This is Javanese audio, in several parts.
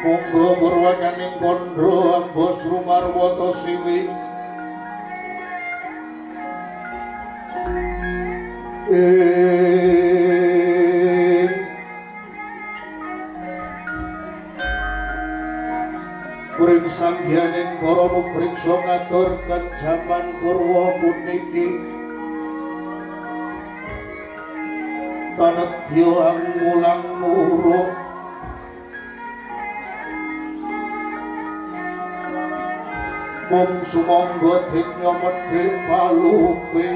Monggo purwakaning kandha ambos rumarwata siwi Pring sangyaning para nubriksa ngaturken jaman purwa puniki tanedya angulang muruk mung sumangga dinya medhik palupe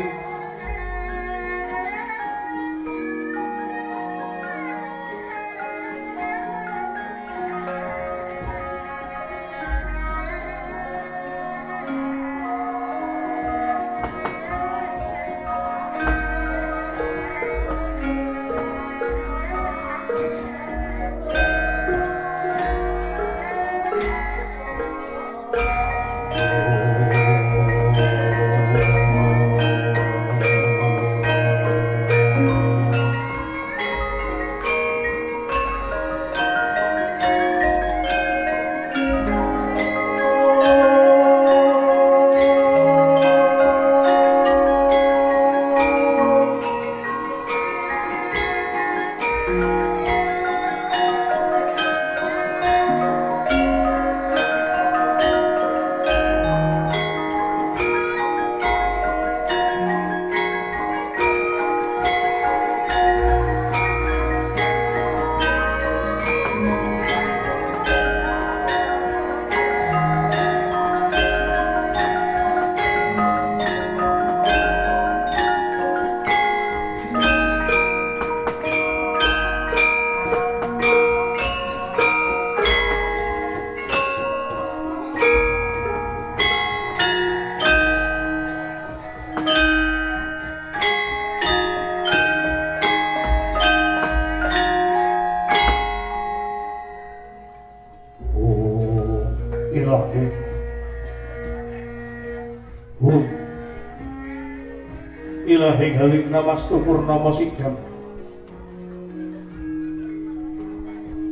Ilahi haling namastu purnama sidam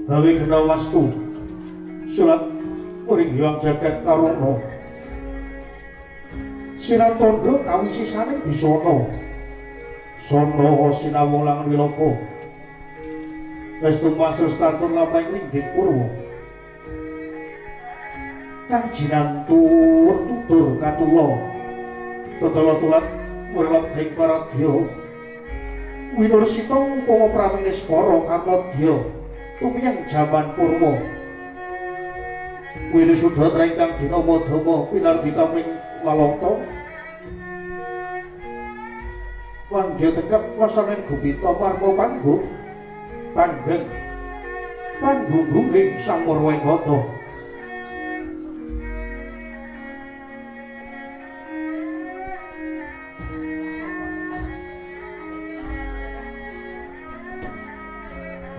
haling namastu surat muring hiwang jagat karono sinatondo kawisisane bisono sono sinawulang wiloko estu masestatur lapang ringgit purwo kang jinantur tutur katulo tetelo tulat murlat ing paradya winursita umpama pramenispara kamodya tumiyang jaman purwa winusudha traingkang dinama dama pinardita ping lalata wangya tekep wasanen gubita marma panggung panggeng panggungging sang Murwengkata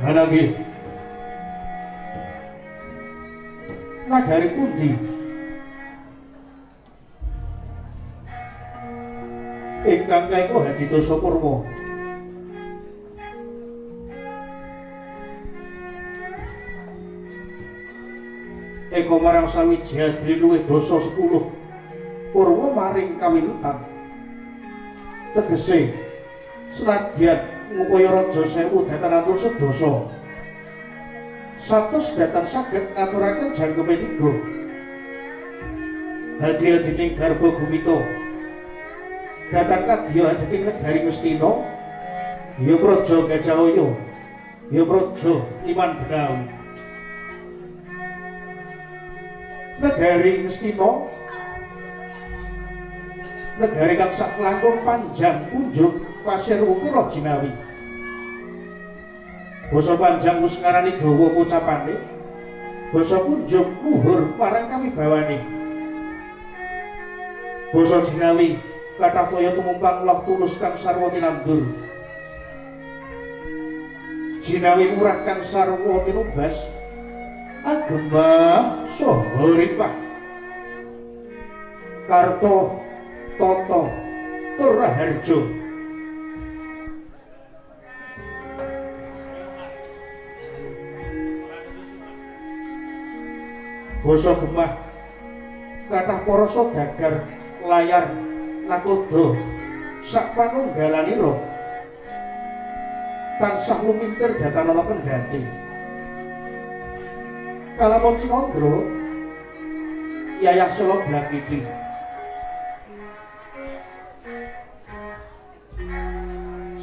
Hanagi nagari pundi ingkang kaenggo Hadidasa Purwa eka marang sawiji adri luwih dasa 10 Purwa maring kawiwitan tegese senadyan ngupaya raja sewu datan atur sedasa satus datan saged ngaturaken jangkeme 3 hadi-hadining garba gumita datan kadya hadining negari Ngastina ya praja Gajahaya ya praja Liman Benawi negari Ngastina negari kang sak langkung panjang unjuk pasir wukir Jinawi basa panjang wis ngarani dawa pocapane basa kunjuk luhur marang kamibawane basa Jinawi kathah toya tumumpang loh tulus kang sarwa tinandur Jinawi murah kang sarwa tinubas agema saha ripah Karto Toto tur Raharjo. Basa Gemah kathah para saudagar layar nakoda sak panunggalanira tansah lumintir datanana kendhati. Kalamun Cinandra Yayah Sela Blakidi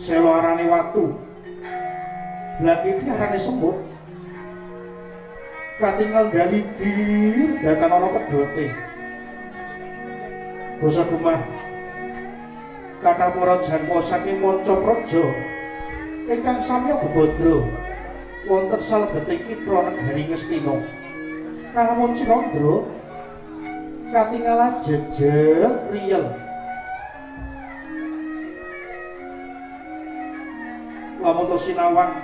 Sela arane watu, Blakidi arane semut, katingal dalidir datanana pedhote. Basa Gemah kathah para janma saking manca praja ingkang samya bebodro wonten salebeting kitha negari Ngastina. Kalamun Cinandra katingal jejeg riyel. Lamun sinawang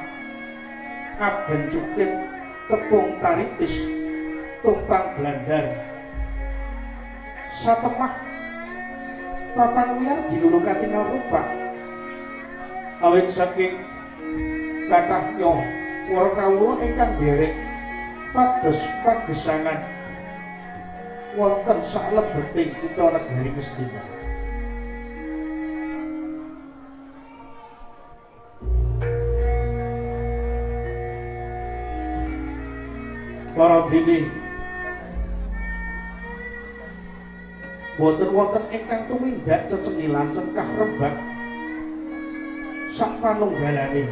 aben cukit tepung taritis tumpang blandar satemah papan wiyar dilulu katingal rupak. Awit saking kathahnya para kawula ingkang nderek pados pagesangan wonten salebeting kitha negari Ngastina. Para dene wonten ingkang tumindak cecengilan cengkah rembag sak panunggalane.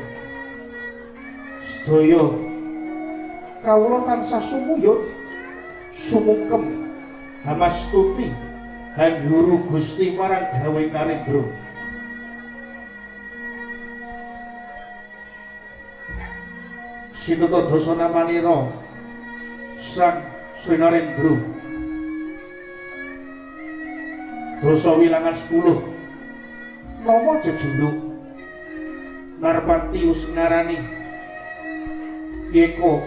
Sedaya kawula tansah sumuyut sumungkem hamastuti hangguru Gusti marang Dawe Narendra. Sinata dasa namanira Sang Sri Narendra. Dasa wilangan 10 nama jejuluk Narpati Usnarani Yeka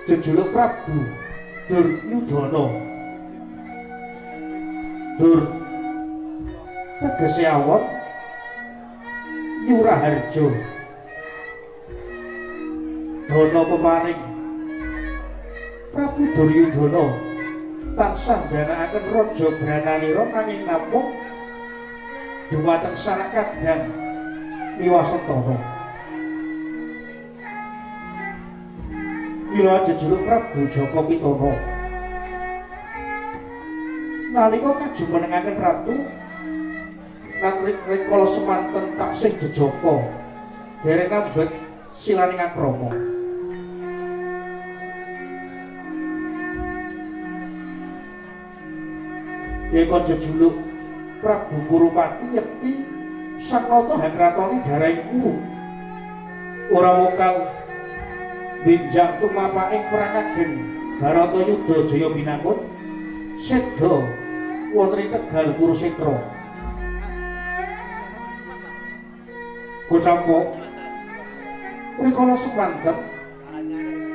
jejuluk Prabu Duryudana. Dur tegese awon Yuraharja, dana pemaring Prabu Duryudana tansah mbanakaken raja Brananira nanging namung dumateng Sarakadang Miwasatara. Mila jejuluk Prabu Jaka Pitana. Nalika kajumenengaken ratu lan rikala semanten taksih jejaka dereng ngambet silaning akrama. Yeka jejuluk Prabu Kurupati yekti Saknata Hangratoni Daraiku ora wokal binjang tumapaking perang ageng Baratayuda Jaya binangun seda wonten ing Tegal Kurusetra. Kocapok rikala semanten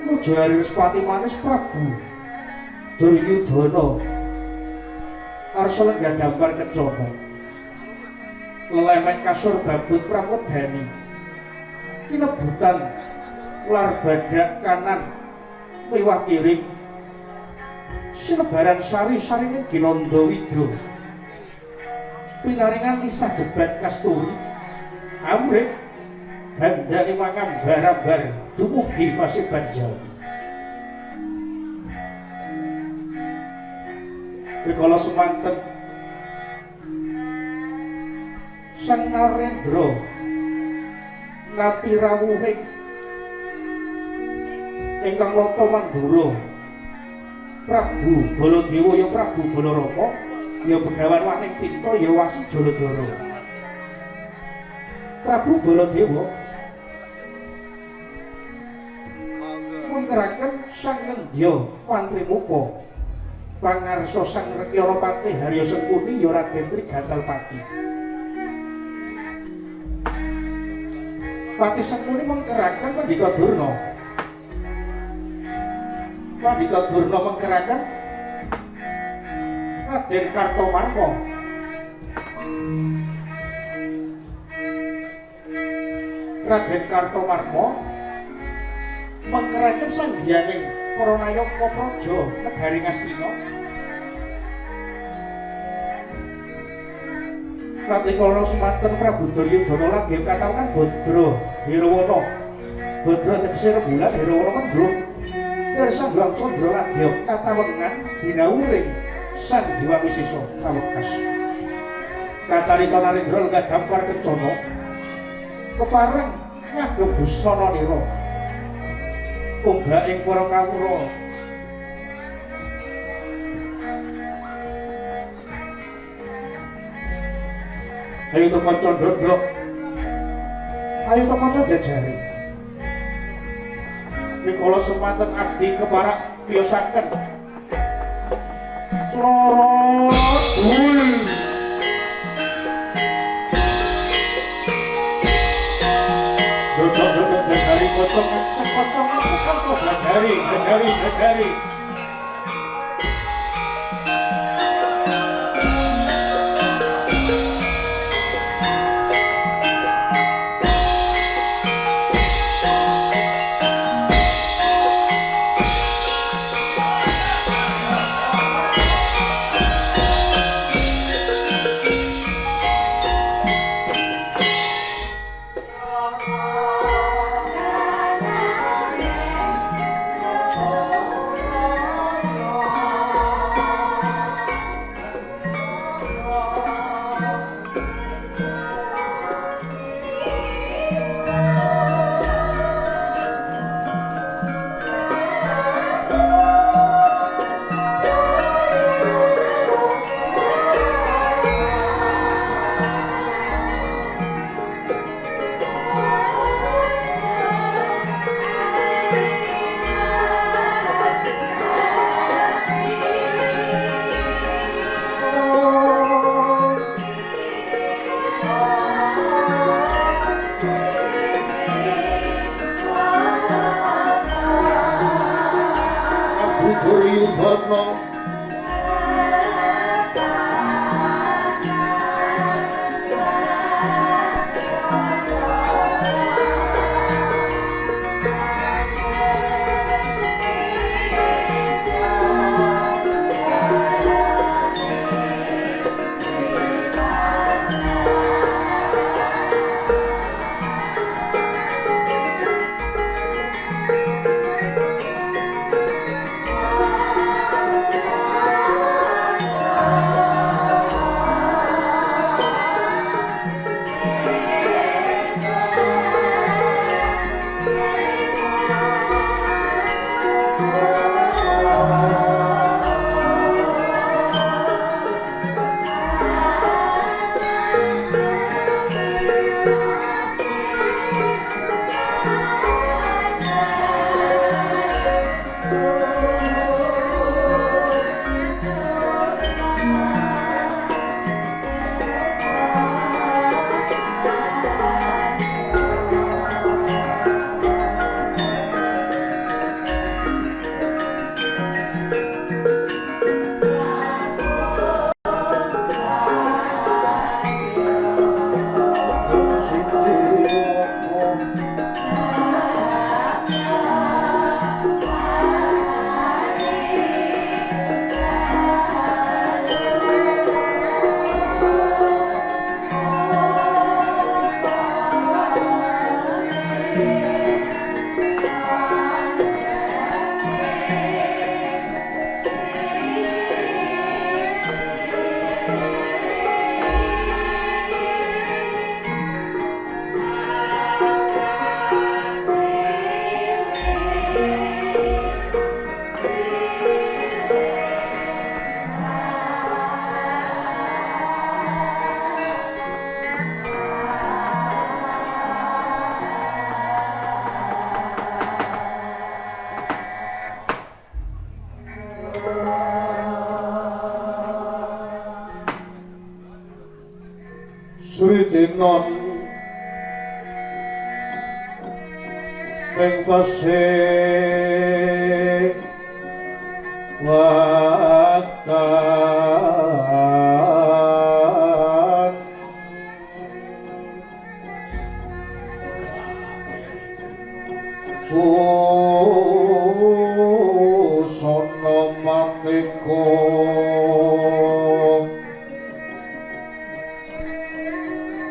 nuju Harirespati manis Prabu Duryudana arsa lenggah dampar kecana lelemek kasur babut pramodani kinebutan lar badak kanan miwah kiri sinebaran sari-sarine Ginanda Wida pinaringan lisah jebat kasturi amrih gandane mangambar-ambar dumugi Paseban Jawi. Rikala semanten Sang Narendra napi rawuhing ingkang Lata Mandura Prabu Baladewa ya Prabu Balarama ya Begawan Waning Pinta ya Wasi Jaladara. Prabu Baladewa mengkeraken Sang Nendya Mantrimuka pangarsa Sang Rekyalapati Harya Sengkuni ya Raden Trigantalpati. Pati Sengkuni mengkeraken Pandhita Durna. Pandhita Durna mengkeraken Raden Kartomarma. Raden Kartomarma mengkeraken sanggiyaning para nayaka praja negari Ngastina. Pratikala semanten Prabu Duryudana langgih katakan Badra Hirawana. Badra tegese rembulan, Hirawana kan glung. Pirsa Hyang Candra langgih katawengan dinawuring Sang Hyang Wisesa kawekas. Kacarita Narendra ngadampar kencana kepareng ngagem busana nira. Ing para kawula ayo to kanca ndrodrok, ayo to kanca jejari. Rikala semanten abdi keparak piyosaken Clorot Dodok jejari kocok sekocok jejari Duryudana. Sritinon ing pasing wakal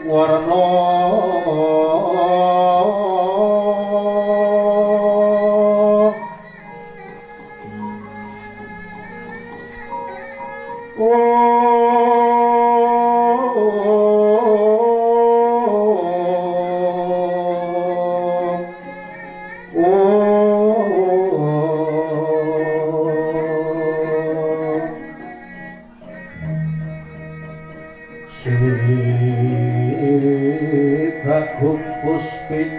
warna Bagong puspiteng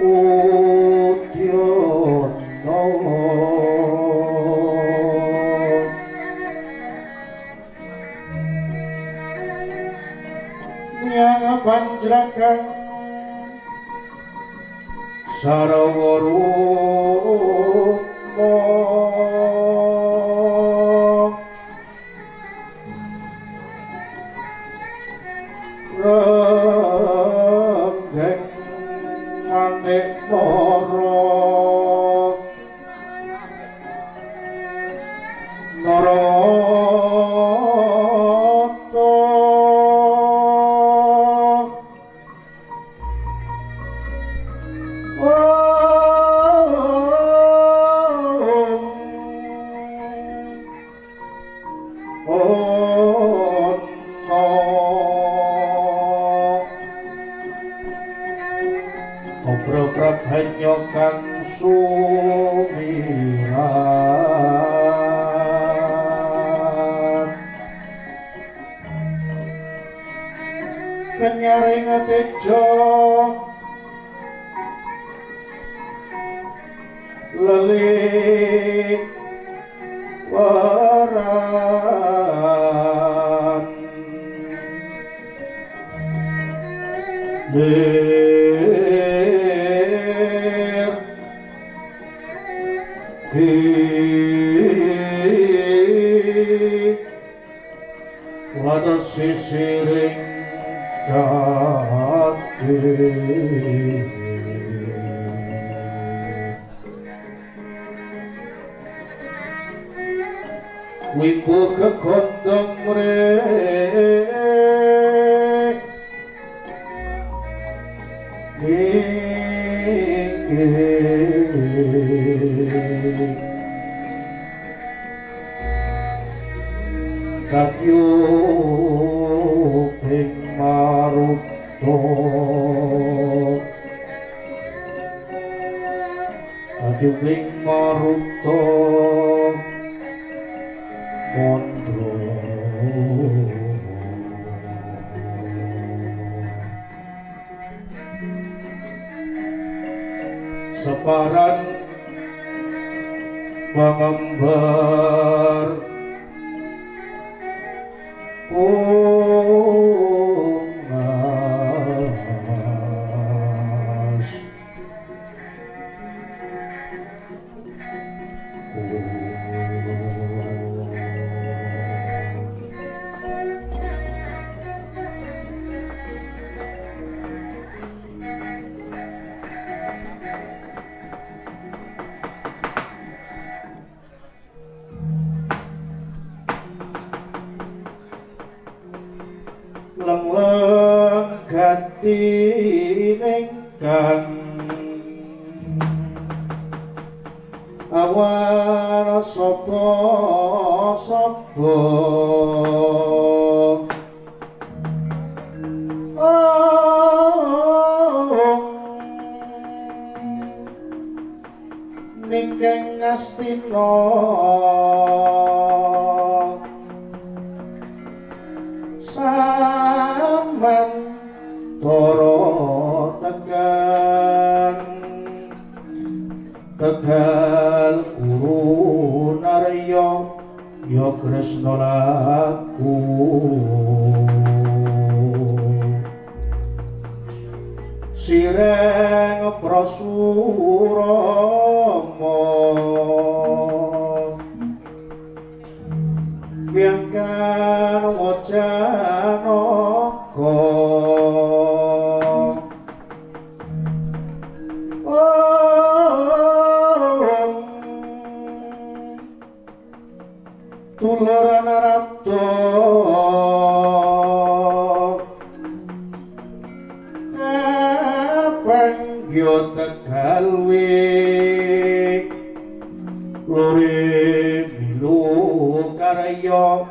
Udyana Nyang panjrakan Sarawaruna Renggeng manik mara narata Obro prabhanya kang sumirat kenyaring tejo lelit waran Wada sisiring dati Wimbo kekondong mrek Katyuping marupto Katyuping marupto Mondro Separan Pangembar Ungas Leng-leng gati nengkang awan sapa-sapa ningkang Astina Saman Toro Tegal Uru Naryo Ya Kresna laku Sireng Prasurama Biangkan Wajanaka Tuluran Arabto Kapangyo Tegal Wik Lore Milu Karya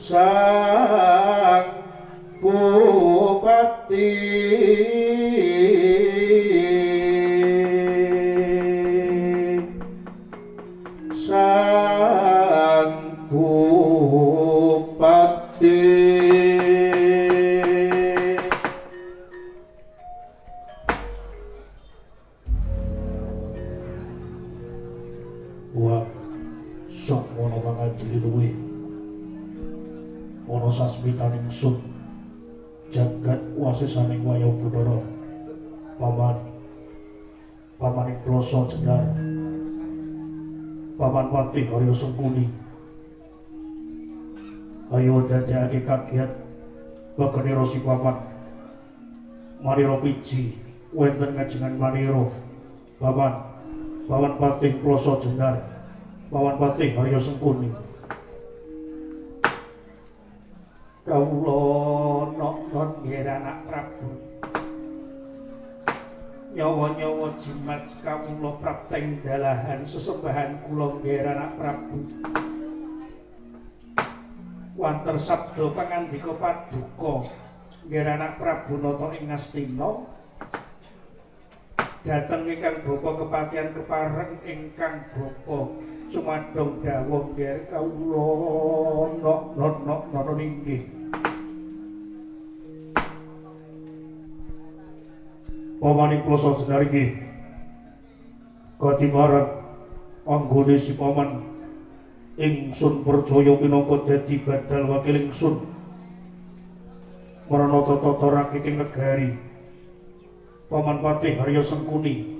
Sang Bupati Sang Bupati Wah, sok mono mangajili luwih ana sasmitaning sun jagat wasisaning wayah budara pamaning ploso Jendar Paman Patih Harya Sengkuni ayo dadekake kagiat bagenira si paman manira piji wonten ngajengan manira Paman Patih ploso Jendar Paman Patih Harya Sengkuni kawula nok-nok nggih anak Prabu nyawa-nyawa jimat kawula prapteng dalahan sesembahan kula nggih anak Prabu wonten sabda pangandika paduka nggih anak Prabu nata ing Ngastina dhateng ingkang bapa kepatihan kepareng ingkang bapa cumadong dawuh nggih kawula nok inggih pamaning ploso Jendar iki katimarang anggone si paman ingsun percaya minangka dadi badal wakil ingsun marana tata rakiting negari Paman Patih Harya Sengkuni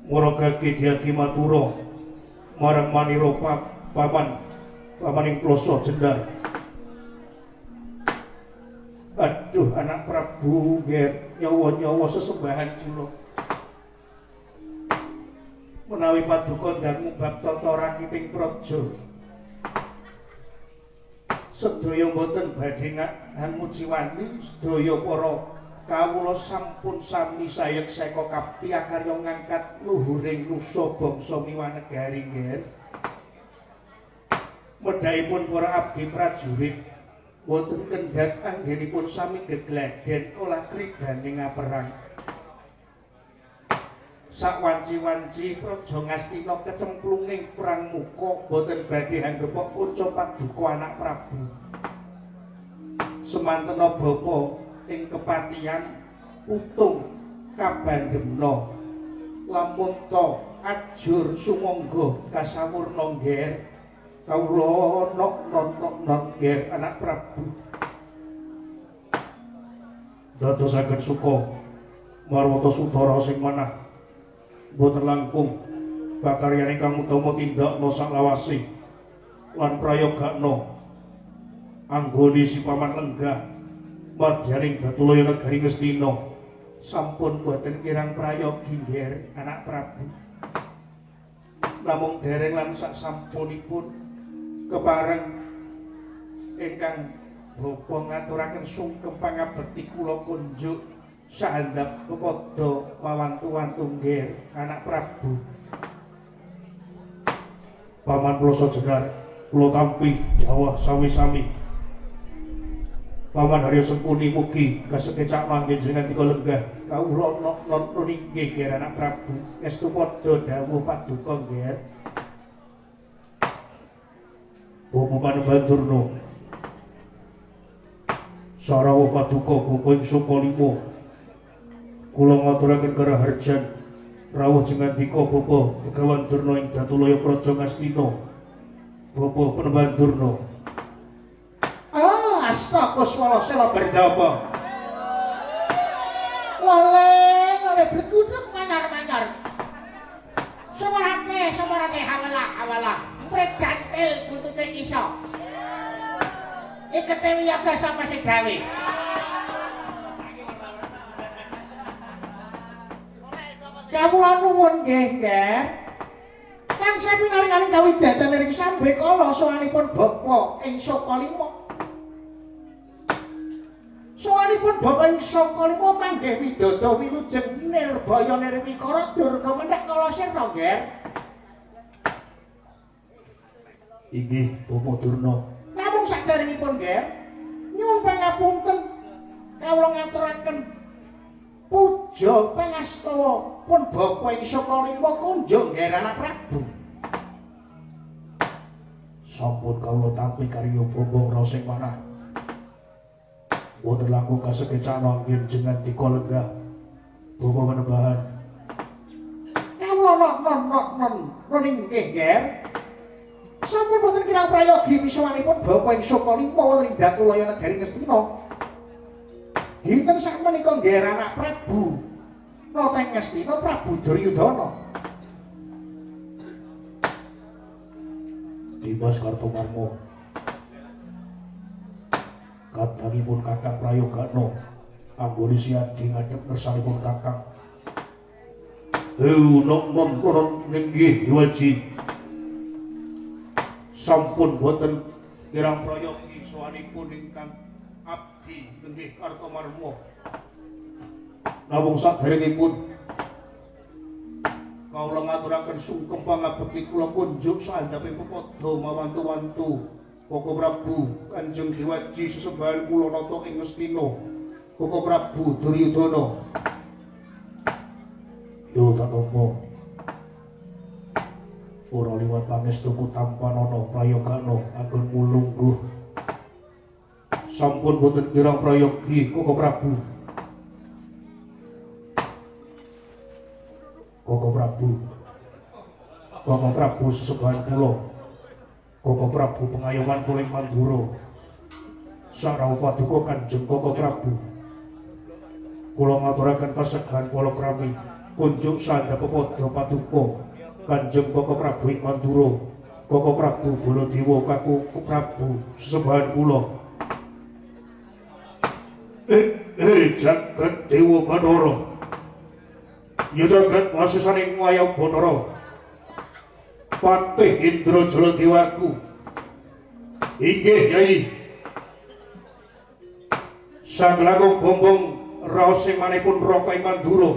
muragake diagi matura marang manira pamaning ploso Jendar aduh anak Prabu nggih nyawa-nyawa sesembahan kula menawi paduka ndang bab tata rakiting praja sedaya mboten badhe ngamuji wani sedaya para kawula sampun sami sayek seka kapti akarya ngangkat luhuring nusa bangsa miwanegari nggih medhaipun para abdi prajurit wonten kendhat anggenipun sami gegladen olah kridaning ngaperang sakwanci-wanci praja Ngastina kecemplunging perang muka boten badhe anggepok kanca paduka anak Prabu semantena bapa ing kepatihan utung kabandemna lamun ta ajur sumangga kasawurna nggih kawula nok nggih anak Prabu dadosaken suka marwata sudara sing manah boten langkung pakaryan ingkang utama tindakna saklawase lan prayogakna anggone si paman lenggah madyaning Datulaya negari Ngastina sampun boten kirang prayogi nggih anak Prabu namung dereng lan sak sampunipun kepareng ingkang bapa ngaturaken sungkem pangabekti kula kunjuk sahandap kepada mawantu-wantu nggih anak Prabu Paman ploso Jendar kula tampi jawah sami-sami Paman Harya Sengkuni mugi kasekecak manggen jenengan tika lenggah kawula nok inggih nggih anak Prabu estu padha dawuh paduka nggih Bapak Panembaturna sarawuh paduka Bapak ing Sukalima kula ngaturaken karaharjan rawuh jengandika Bapak Begawan Durna ing Datulaya Praja Ngastina Bapak Panembaturna asta kuswala sela berdapa oleh berguduk manyar-manyar Sumarate hawala Pregantil buntute iso. Ikete wiyaga sapa sing gawe? Kawula nuwun nggih, Nger. Kang sami ngaling-aling kawidaten ing sambe kala sowanipun bapa ing Sokalima. Sowanipun bapa ing Sokalima manggih widodha wilujeng Nirbaya Nirwikara Durga mendhek kala sirna, Nger. Inggih, Bapa Durna. Namung saderengipun, Nger, nyuwun pangapunten kawula ngaturaken puja pangastawa pun bapa ing Sokalima kunjuk Nger anak Prabu. Sampun kawula tampi karya bombong raos ing manah. Boten langkung kasekecana anggen jenengan dika lenggah. Bapa Panembahan. Kawula non inggih, Nger. Sampun boten kirang prayogi misuwanipun bapa ing Sokalima wonten ing Datulaya Negari Ngastina. Dinten sakmenika Nger anak Prabu nata ing Ngastina Prabu Duryudana. Dimas Kartomarma. Kadangipun Kakang Prayogana anggone siadi ngadhep ngersanipun Kakang. Nom ninggih Dewaji. Sampun boten kirang prayogi sowanipun ingkang abdi nenggih Kartomarma. Namung saderengipun kawula ngaturaken sungkem pangabekti kula kunjuk saandhaping pepadha mawantu-wantu Koko Prabu Kanjeng Dewaji sesembahan kula nata ing Ngastina Koko Prabu Duryudana. Yo tatompo ora liwat pangestuku tanpa ana prayogana anggon mulungguh. Sampun boten kirang prayogi Koko Prabu. Koko Prabu sesembahan kula. Koko Prabu pengayoman kula ing Mandura. Sarana paduka Kanjeng Koko Prabu. Kula ngaturaken pasegahan palakrami kunjuk sandhap pepadha paduka Kanjeng Koko Prabu ing Mandura. Koko Prabu Baladewa kaku Prabu sesembahan kula. Jagat Dewa Bathara. Ya jagat wasesaning wayang Bathara. Patih Indra Jaladewaku. Inggih Nyai. Sang langkung bombong raos sing manipun Raka ing Mandura.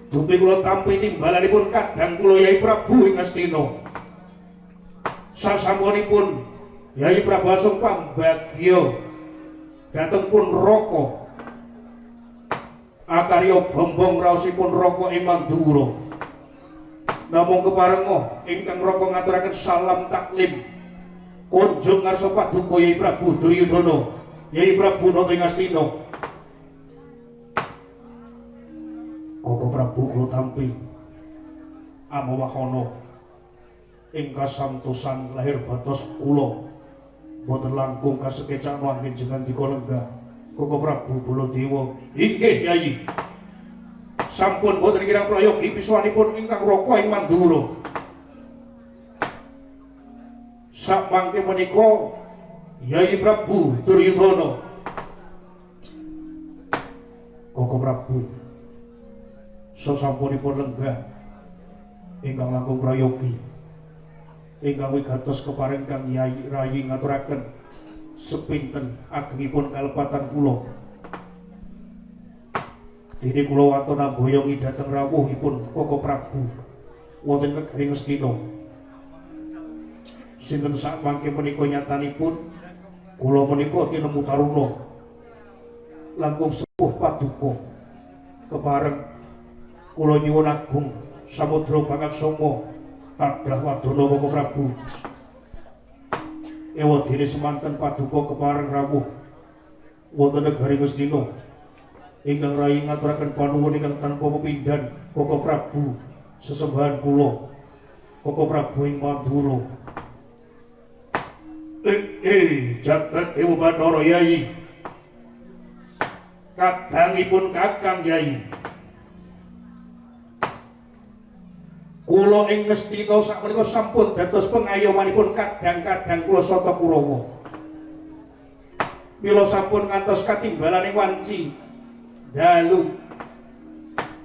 Dupi kula tampi timbalanipun kadang kula Yai Prabu ing Ngastina. Sasampunipun Yai Prabu asung pambagya dhateng pun Raka. Akarya bombong raosipun Raka ing Mandura. Namung keparenga ingkang Raka ngaturaken salam taklim kunjuk ngarsa paduka Yai Prabu Duryudana. Yai Prabu nata ing Ngastina. Koko Prabu kula tampi amawahana ing kasantosan lahir batos kula boten langkung kasekecana anggen jenengan dika lenggah. Koko Prabu Baladewa. Inggih Yai. Sampun boten kirang prayogi pisuwanipun ingkang Raka ing Mandura. Samangke menika Yai Prabu Duryudana. Koko Prabu sasampunipun lenggah ingkang langkung prayogi ingkang wigatos keparing Kang Yai Rayi ngaturaken sepinten agengipun kalepatan kula. Dene kula watona boyongi dhateng rawuhipun Koko Prabu wonten negari Ngastina. Sinten sakmangke menika nyatanipun kula menika tinemu taruna langkung sepuh paduka kepareng kula nyuwun agung samudra pangaksama tadah wadana Koko Prabu. Ewadene semanten paduka kepareng rawuh wonten negari Ngastina. Ingkang Rayi ngaturaken panuwun ingkang tanpa pepindhan Koko Prabu sesembahan kula Koko Prabu ing Mandura. Jagat Dewa Bathara Yai. Kadangipun Kakang Yai. Kula ing Ngastina sakmenika sampun dados pengayomanipun kadang-kadang kula Sata Kurawa. Mila sampun ngantos katimbalaning wanci dalu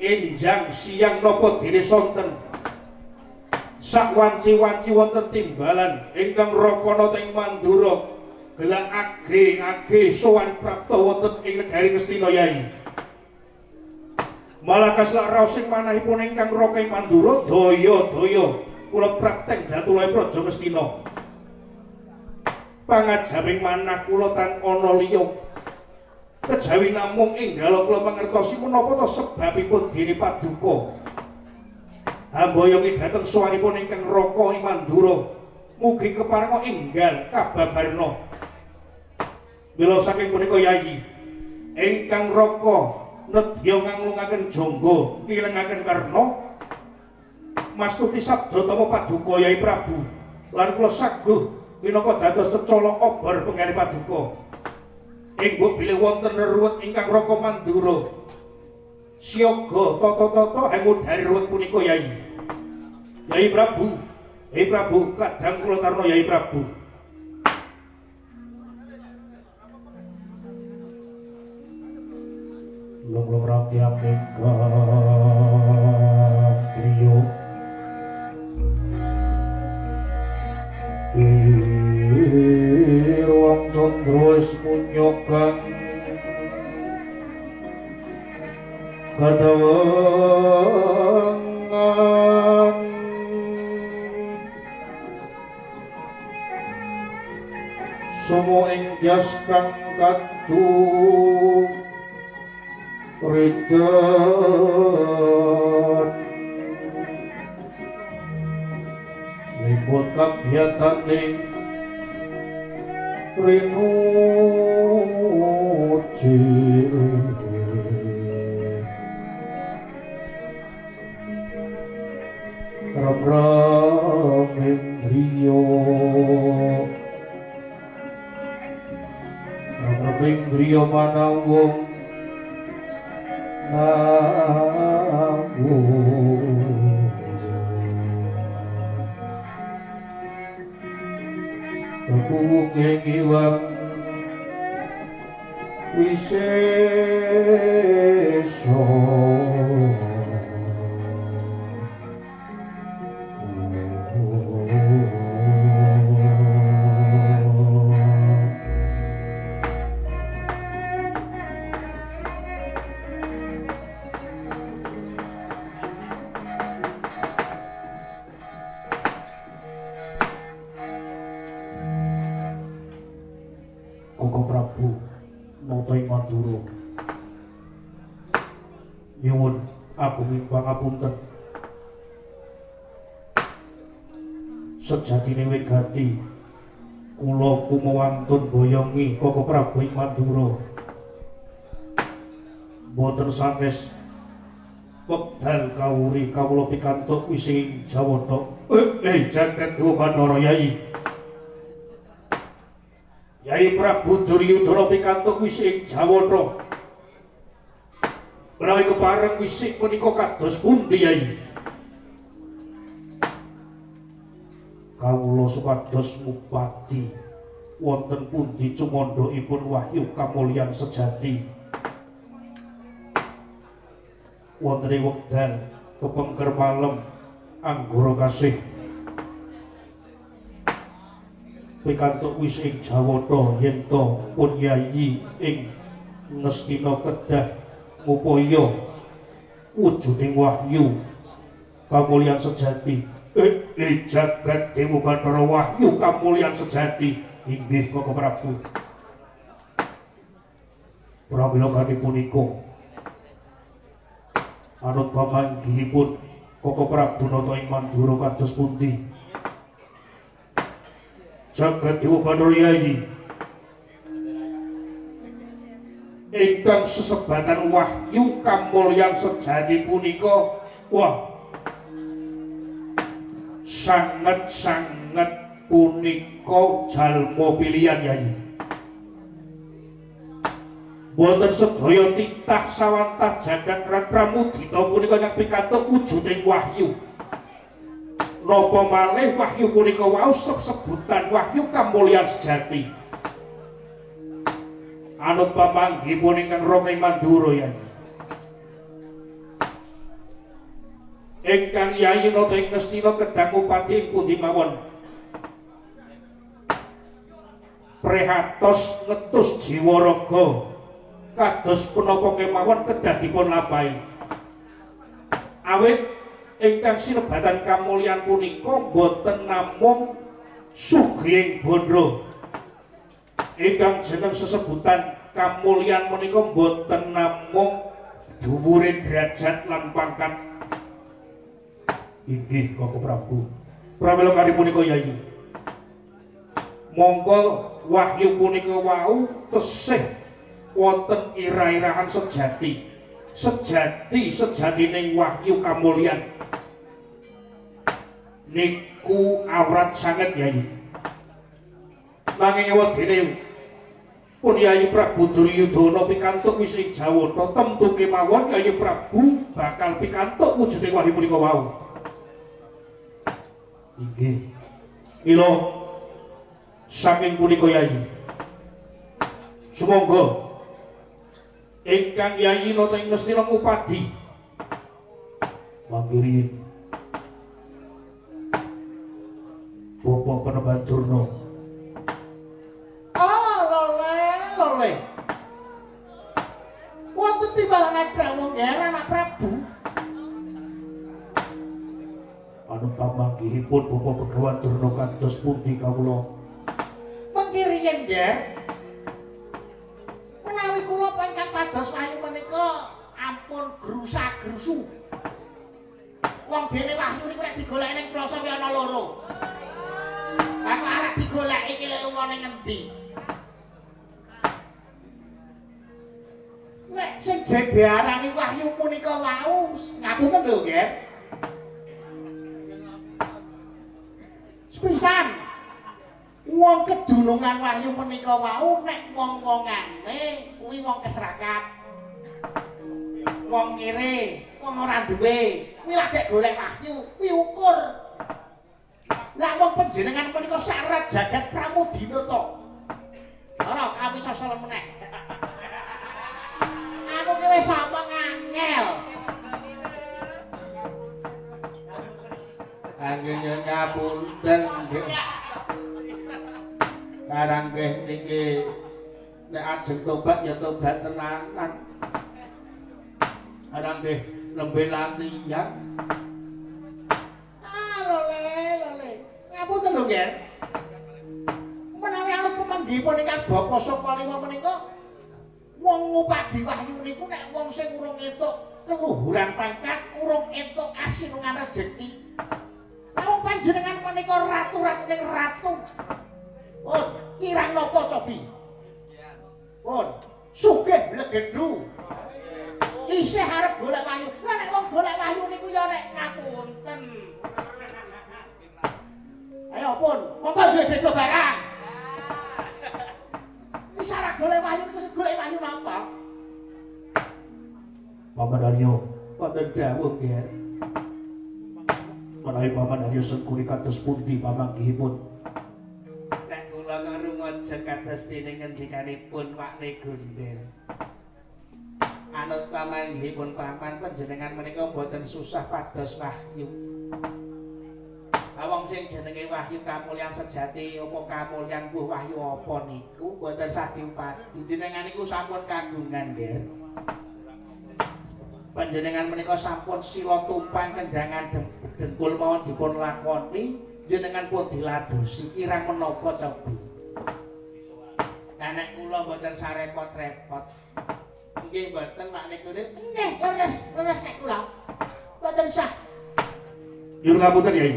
enjang siang napa dene sonten sak wanci-wanci wonten timbalan ingkang rakana teng Mandura gelang age sowan prapta wonten ing negari Ngastina Yai. Malah kaslak raos sing manahipun ingkang raka ing Mandura daya-daya kula prakteng datulahe Praja Ngastina. Pangajabing manah kula tan ana liya. Kejawi namung enggal kula mangertosi menapa to sebabipun dene paduka. Hambayongi dhateng sowanipun ingkang raka ing Mandura. Mugi keparenga enggal kababarna. Mila saking punika Yayi ingkang raka nedya nganglungaken jangga nilengaken karna mastuti sabda tama paduka Yai Prabu lan kula saguh minangka dados cecala obor penggali paduka ing bilih wonten reruwet ingkang raka Mandura siaga tata-tata hemudari reruwet punika Yai. Yai Prabu kadang kula tarna Yai Prabu. Long rakyat ingkang priya ruang candra wis munyokan kadawangan sumo ing jas kang kadung Ridan limput kabiyataning rinuji ramendriya manawung aku ngiwang wiseso Koko Prabu nata ing Mandura nyuwun agunging pangapunten sejatine wigati kula kumawantun boyongi Koko Prabu ing Mandura boten sanes wekdal kawuri kawula pikantuk wising Jawata jagat Dewabandara Yai. Yai Prabu Duryudana pikantuk wisik Jawata. Menawi kepareng wisik punika kados pundi Yai? Kawula supados ngupati wonten pundi cumandhaipun wahyu kamulyan sejati. Wonten ing wekdal kepengker malem anggara kasih pikantuk wis ing Jawata yen to pun Yayi ing Ngastina kedah ngupaya wujuding wahyu kamulyan sejati jagat Dewabandara wahyu kamulyan sejati inggih Koko Prabu. Pramila kanthi punika anut pamanggihipun Koko Prabu nata ing Mandura kados pundi? Jagat Dewabandara Yai ingkang sesebatan wahyu kamulyan sejati punika wah sanget-sanget punika jalma pilihan Yai. Boten sedaya titah sawantah jagat Pramudita punika nyang pikantuk wujuding wahyu. Napa malih wahyu punika wau sebutan wahyu kamulyan sejati. Anut pamanggihipun ingkang raka ing Mandura Yai. ingkang Yayi Nata ing Ngastina kedah ngupati ing pundi mawon prihatos ngetus jiwa raga kados punapa kemawon kedah dipun lampahi awit ingkang sinebatan kamulyan punika boten namung sugihing bondo ingkang jeneng sesebutan kamulyan menika boten namung dhuwure derajat lan pangkat inggih Kakang Prabu pramila kali punika Yayi monggo wahyu punika wau tesih wonten irah-irahan sejatining wahyu kamulyan niku awrat sanget Yayi nanging wedine pun Yayi Prabu Duryudana pikantuk wisri Jawata temtu kemawon Yayi Prabu bakal pikantuk wujuding wahyu punika wau inggih mila saking punika Yayi sumangga ingkang Yayi Nata ing Ngastina ngupadi manggirin Bapak Penemban Durna lole wonten timbalan dawuh nggih anak Prabu anu pamanggihipun Bapak Begawan Durna kados pundi kawula mengkiriyen nggih menawi kula pangkat pados wahyu menika ampun grusa-grusu wong dene wahyu niku nek digoleki ning kloso ki ana loro lan arep digoleki iki lek lunga ning ngendi nek sing diarani wahyu punika wau ngapunten lho nggih sepisan wong kedunungan wahyu menika wau nek wong-wongane kuwi wong keserakat wong kere wong ora duwe kuwi lagi golek wahyu kuwi ukur lah wong panjenengan menika syarat jagat pramudina to ora kami sosol meneh aku ki wis sama ngangel anggen ngapunten nggih karang nggih niki nek ajeng tobat ya tobat tenanan karang nggih nembe latihan lole ngapunten lho nggih menawi anu pemanggipun ingkang Bapa Saka Liwa menika wong ngupadi wahyu niku nek wong sing urung entuk keluhuran pangkat urung entuk kasinungan rejeki wong panjenengan menika ratu-ratuning ratu pun kirang napa cobi pun sugih blegedhu isih arep golek wahyu lah nek wong golek wahyu niku ya nek ngapunten ayo pun monggo duwe beda barang wis arep golek wahyu niku golek wahyu napa Paman Arya wonten dawuh nggih menawi Paman Arya sekuri kados pundi pamanggihipun nek kula ngrungojo kados dene ngendikanipun Wakne Gundel anut pamanggihipun paman panjenengan menika boten susah pados wahyu wong sing jenenge wahyu kamulyan sejati apa kamulyan buh wahyu apa niku boten sah diupadi jenengan niku sampun kagungan nggih panjenengan menika sampun sila tumpang kendangan dengkul mawon dipun lakoni jenengan pun diladosi kirang menapa cobi nah nek kula mboten sarepot-repot nggih mboten Pak niku nggih leres nek kula mboten sah nyuwun ngapunten Yai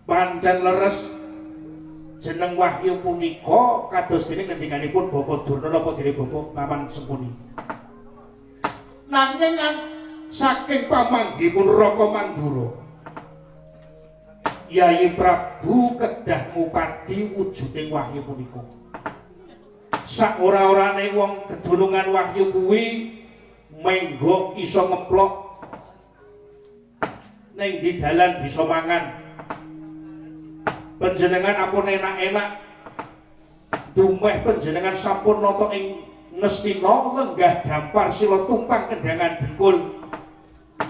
pancen leres jeneng wahyu punika kados dene ngendikanipun Bapak Durna napa dene Bapak Paman Sempuni nanging saking pamanggihipun Raka Mandura Yayi Prabu kedah ngupadi wujuding wahyu punika sak ora-orane wong kedunungan wahyu kuwi menggo iso ngemplok ning di dalan bisa mangan panjenengan ampun enak-enak dumeh panjenengan sampun nata ing Ngastina lenggah dampar sila tumpang kendangan dengkul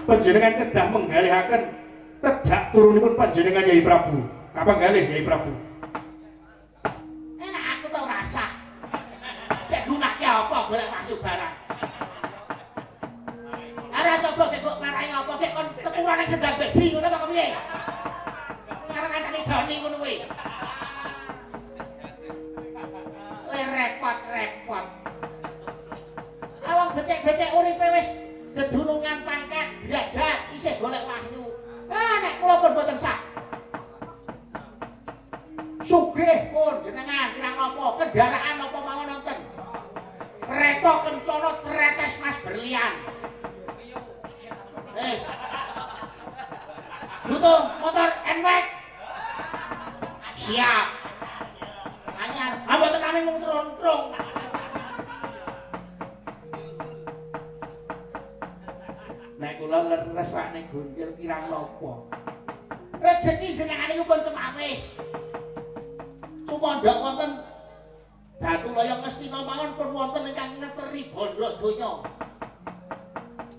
panjenengan kedah menggalihaken tedak turunipun panjenengan Yai Prabu. Kapan galih Yai Prabu? Enak aku tau rasa. Nek gunake apa golek wahyu barang. Ara coba kek kok marai apa kek kon keturunan ning sendang beji ngono apa piye? Ngarang-ngarang doni ngono kuwi. Repot-repot. Awang becek-becek uripe wis gedunungan pangkat derajat isih golek wahyu. Nek kula pun boten sah. Sugih pun jenengan kirang apa kendaraan apa mawon nonton. Kereta kencana tretes Mas Berlian. Wis. Butuh motor NMAX. Siap. Anyar, mboten kami mung trontrong. Nek kula leres Pak ning guntil kirang napa. Rezeki jenengan niku pun cemawis. Sumandhang wonten Datu Layang Ngastina mawon pun wonten ingkang ngeteri bondo donya.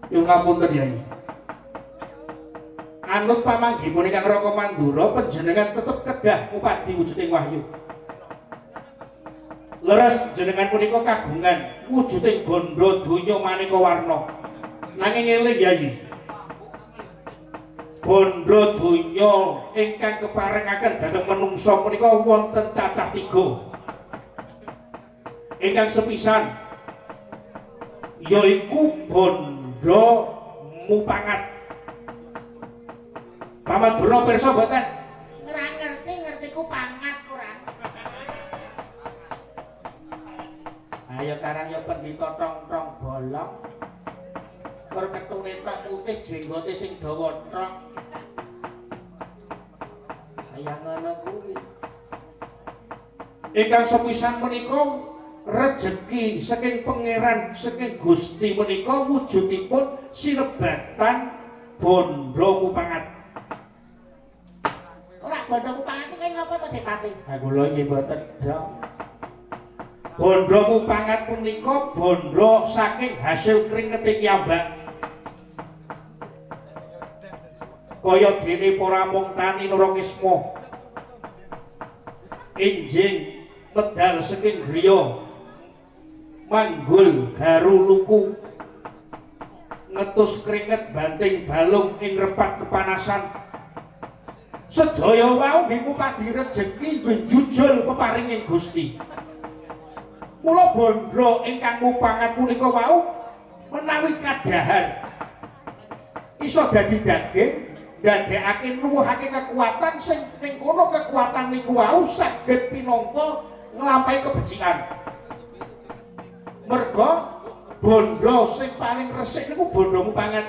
Nyuwun ngapunten Yai. Anut pamanggipun ingkang Raka Mandura panjenengan tetep kedah upadi wujuding wahyu. Leres jenengan punika kagungan wujuding bondo donya maneka warna. Nanging eling Yai. Bondo donya ingkang keparengaken dhateng menungsa punika wonten cacah 3. Ingkang sepisan yaiku bondo mupangat. Pamadura pirsa boten? Ora ngerti-ngertiku pangat ora. Ayo karang ya pendhita tong-tong bolong. Tur ketune tok putih jenggote sing dawa tok. Kaya ngono kuwi. Ingkang sepisan menika rejeki saking pangeran saking Gusti menika wujudipun sinebatan bondo mupangat. Ora bondo mupangat iki ngapa to Depati? Ha kula nggih mboten dong. Bondo mupangat punika bondo saking hasil kringeting piyambak. Kaya dene para mung tani Nurakisma. Enjing medal saking griya manggul garu luku ngetus keringet banting balung ing repat kepanasan sedaya wau ngupadi rejeki njujul peparinging Gusti. Mula bondo ingkang mupangat punika wau menawi kadahar iso dadi daging ndadekake nuwuhake kekuatan sing ning kono kekuatan niku wau saged pinangka nglampahi kebecikan. Merga bondo sing paling resik niku bondo mupangat.